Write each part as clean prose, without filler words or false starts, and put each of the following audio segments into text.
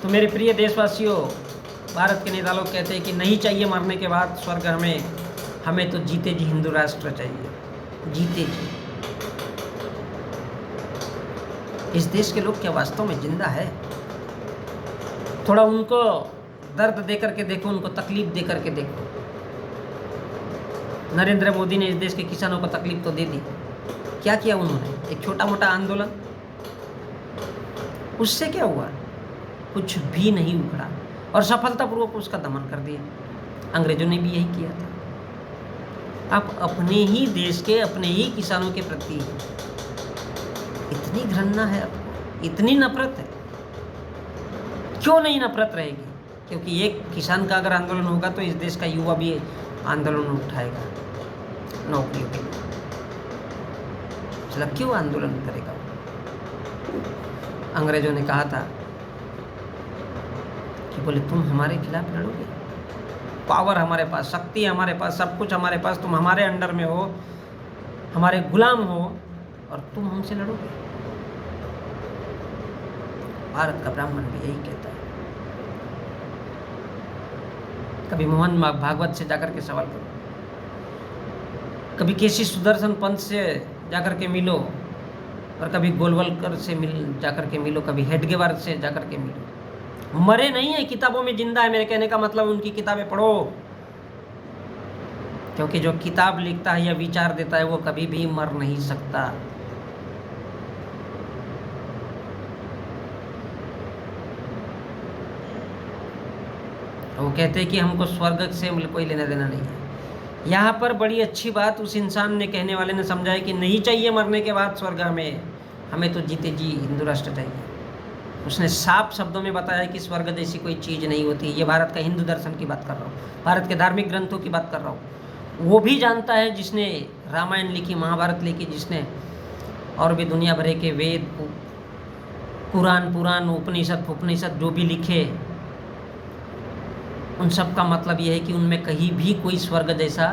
तो मेरे प्रिय देशवासियों, भारत के नेता लोग कहते हैं कि नहीं चाहिए मरने के बाद स्वर्ग हमें तो जीते जी हिंदू राष्ट्र चाहिए, जीते जी। इस देश के लोग क्या वास्तव में जिंदा है? थोड़ा उनको दर्द दे करके देखो, उनको तकलीफ दे करके देखो। नरेंद्र मोदी ने इस देश के किसानों को तकलीफ तो दे दी, क्या किया उन्होंने? एक छोटा मोटा आंदोलन, उससे क्या हुआ? कुछ भी नहीं उखड़ा और सफलतापूर्वक उसका दमन कर दिया। अंग्रेजों ने भी यही किया था। आप अपने ही देश के, अपने ही किसानों के प्रति इतनी घृणा है आपको, इतनी नफरत है। क्यों नहीं नफरत रहेगी? क्योंकि एक किसान का अगर आंदोलन होगा तो इस देश का युवा भी आंदोलन उठाएगा नौकरियों के लिए। चला क्यों आंदोलन करेगा? अंग्रेजों ने कहा था कि बोले तुम हमारे खिलाफ लड़ोगे, पावर हमारे पास, शक्ति हमारे पास, सब कुछ हमारे पास, तुम हमारे अंडर में हो, हमारे गुलाम हो और तुम हमसे लड़ोगे। भारत का ब्राह्मण भी यही कहता है। कभी मोहन भागवत से जाकर के सवाल करो, कभी केसी सुदर्शन पंत से जाकर के मिलो, और कभी गोलवलकर से जाकर के मिलो, कभी हेडगेवार से जाकर के मिलो। मरे नहीं है, किताबों में जिंदा है। मेरे कहने का मतलब उनकी किताबें पढ़ो, क्योंकि जो किताब लिखता है या विचार देता है वो कभी भी मर नहीं सकता। वो कहते हैं कि हमको स्वर्ग से कोई लेना देना नहीं है। यहाँ पर बड़ी अच्छी बात उस इंसान ने, कहने वाले ने समझाया कि नहीं चाहिए मरने के बाद स्वर्ग हमें तो जीते जी हिंदू राष्ट्र चाहिए। उसने साफ शब्दों में बताया कि स्वर्ग जैसी कोई चीज़ नहीं होती। ये भारत का हिंदू दर्शन की बात कर रहा हूँ, भारत के धार्मिक ग्रंथों की बात कर रहा हूँ। वो भी जानता है जिसने रामायण लिखी, महाभारत लिखी, जिसने और भी दुनिया भर के वेद, पुराण, उपनिषद जो भी लिखे, उन सब का मतलब यह है कि उनमें कहीं भी कोई स्वर्ग जैसा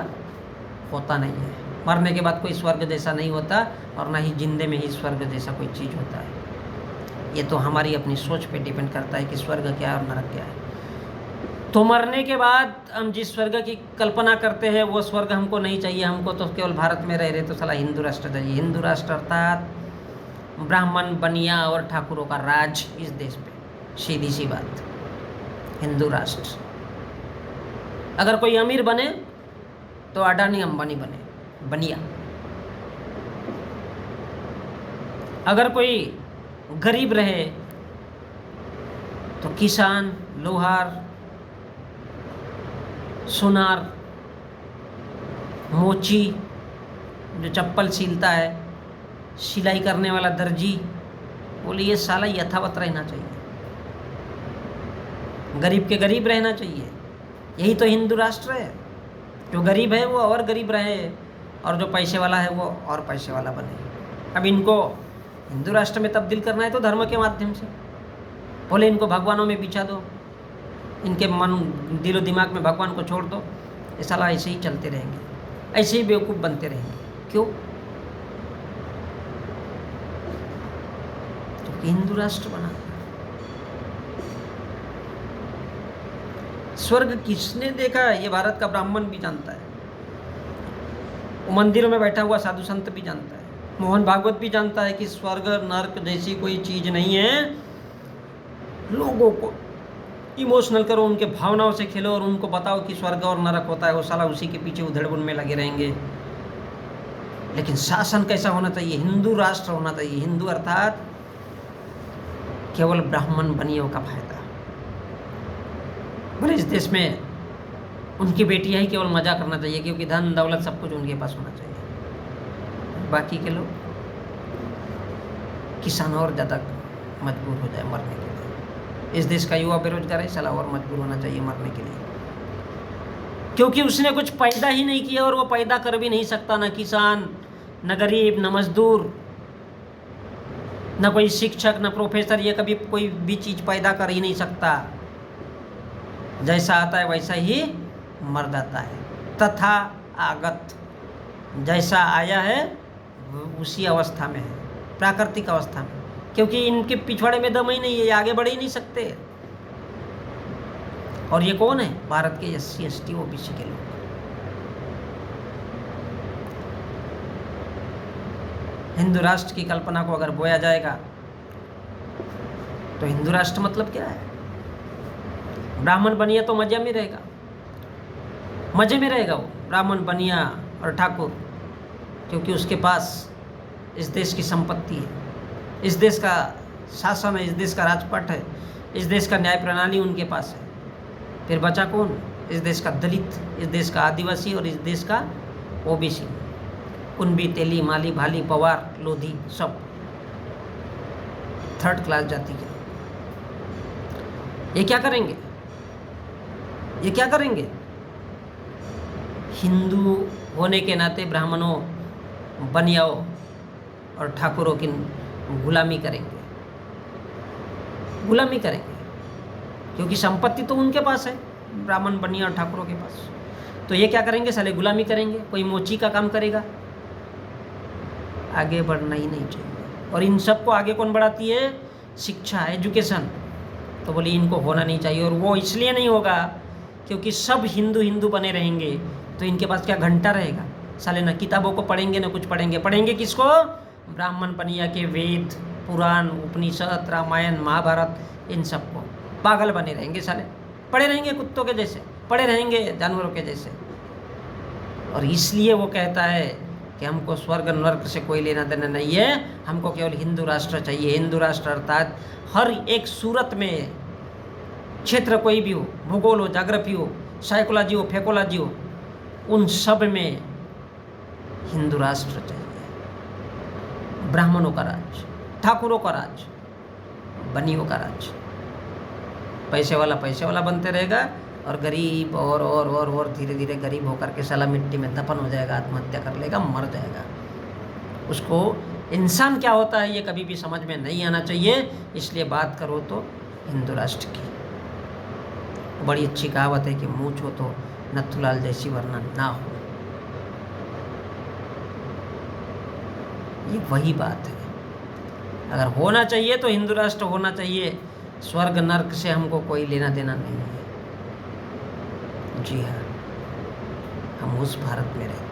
होता नहीं है। मरने के बाद कोई स्वर्ग जैसा नहीं होता और ना ही जिंदे में ही स्वर्ग जैसा कोई चीज़ होता है। ये तो हमारी अपनी सोच पे डिपेंड करता है कि स्वर्ग क्या है और नरक क्या है। तो मरने के बाद हम जिस स्वर्ग की कल्पना करते हैं वो स्वर्ग हमको नहीं चाहिए। हमको तो केवल भारत में रह रहे तो साला हिंदू राष्ट्र चाहिए। हिंदू राष्ट्र अर्थात ब्राह्मण, बनिया और ठाकुरों का राज इस देश पे, सीधी सी बात, हिंदू राष्ट्र। अगर कोई अमीर बने तो अडानी अंबानी बने, बनिया। अगर कोई गरीब रहे तो किसान, लोहार, सुनार, मोची जो चप्पल सीलता है, सिलाई करने वाला दर्जी, बोले ये साला यथावत रहना चाहिए, गरीब के गरीब रहना चाहिए। यही तो हिंदू राष्ट्र है। जो गरीब है वो और गरीब रहे और जो पैसे वाला है वो और पैसे वाला बने। अब इनको हिंदू राष्ट्र में तब्दील करना है तो धर्म के माध्यम से, बोले इनको भगवानों में बिछा दो, इनके मन दिलो दिमाग में भगवान को छोड़ दो, ये साला ऐसे ही चलते रहेंगे, ऐसे ही बेवकूफ़ बनते रहेंगे। क्यों? तो हिंदू राष्ट्र बना। स्वर्ग किसने देखा है? ये भारत का ब्राह्मण भी जानता है, मंदिरों में बैठा हुआ साधु संत भी जानता है, मोहन भागवत भी जानता है कि स्वर्ग नरक जैसी कोई चीज़ नहीं है। लोगों को इमोशनल करो, उनके भावनाओं से खेलो और उनको बताओ कि स्वर्ग और नरक होता है, वो साला उसी के पीछे उधेड़-बुन में लगे रहेंगे। लेकिन शासन कैसा होना चाहिए? हिंदू राष्ट्र होना चाहिए। हिंदू अर्थात केवल ब्राह्मण बनियों का फायदा। बोले इस देश में उनकी बेटियां ही केवल मजा करना चाहिए, क्योंकि धन दौलत सब कुछ उनके पास होना चाहिए। बाकी के लोग, किसान और ज़्यादा मजबूर हो जाए मरने के लिए। इस देश का युवा बेरोजगार है, साला और मजबूर होना चाहिए मरने के लिए, क्योंकि उसने कुछ पैदा ही नहीं किया और वो पैदा कर भी नहीं सकता। न किसान, न गरीब, न मजदूर, न कोई शिक्षक, न प्रोफेसर, ये कभी कोई भी चीज़ पैदा कर ही नहीं सकता। जैसा आता है वैसा ही मर जाता है। तथा आगत, जैसा आया है उसी अवस्था में है, प्राकृतिक अवस्था में, क्योंकि इनके पिछवाड़े में दम ही नहीं है, ये आगे बढ़ ही नहीं सकते। और ये कौन है? भारत के SC ST OBC के लोग। हिंदू राष्ट्र की कल्पना को अगर बोया जाएगा तो हिंदू राष्ट्र मतलब क्या है? ब्राह्मण बनिया तो मजे में रहेगा, मजे में रहेगा वो ब्राह्मण बनिया और ठाकुर, क्योंकि उसके पास इस देश की संपत्ति है, इस देश का शासन है, इस देश का राजपट है, इस देश का न्याय प्रणाली उनके पास है। फिर बचा कौन? इस देश का दलित, इस देश का आदिवासी और इस देश का OBC, कुंबी, तेली, माली, भाली, पवार, लोधी, सब थर्ड क्लास जाति के। ये क्या करेंगे? ये क्या करेंगे? हिंदू होने के नाते ब्राह्मणों, बनियाओं और ठाकुरों की गुलामी करेंगे, गुलामी करेंगे, क्योंकि संपत्ति तो उनके पास है, ब्राह्मण, बनिया और ठाकुरों के पास। तो ये क्या करेंगे? साले गुलामी करेंगे। कोई मोची का काम करेगा? आगे बढ़ना ही नहीं चाहिए। और इन सबको आगे कौन बढ़ाती है? शिक्षा, एजुकेशन। तो बोली इनको होना नहीं चाहिए, और वो इसलिए नहीं होगा क्योंकि सब हिंदू हिंदू बने रहेंगे तो इनके पास क्या घंटा रहेगा? साले ना किताबों को पढ़ेंगे ना कुछ पढ़ेंगे। पढ़ेंगे किसको? ब्राह्मण बनिया के वेद, पुराण, उपनिषद, रामायण, महाभारत, इन सबको। पागल बने रहेंगे साले, पड़े रहेंगे कुत्तों के जैसे, पड़े रहेंगे जानवरों के जैसे। और इसलिए वो कहता है कि हमको स्वर्ग नर्क से कोई लेना देना नहीं है, हमको केवल हिंदू राष्ट्र चाहिए। हिंदू राष्ट्र अर्थात हर एक सूरत में, क्षेत्र कोई भी हो, भूगोल हो, ज्योग्राफी हो, साइकोलॉजी हो, फेकोलॉजी हो, उन सब में हिंदू राष्ट्र चाहिए। ब्राह्मणों का राज, ठाकुरों का राज, बनियों का राज। पैसे वाला बनते रहेगा और गरीब और धीरे धीरे गरीब होकर के साला मिट्टी में दफन हो जाएगा, आत्महत्या कर लेगा, मर जाएगा। उसको इंसान क्या होता है ये कभी भी समझ में नहीं आना चाहिए। इसलिए बात करो तो हिंदू राष्ट्र की। बड़ी अच्छी कहावत है कि मूंछ हो तो नथुलाल जैसी वरना ना हो। ये वही बात है। अगर होना चाहिए तो हिंदू राष्ट्र होना चाहिए। स्वर्ग नर्क से हमको कोई लेना देना नहीं है। जी हाँ, हम उस भारत में रहते हैं।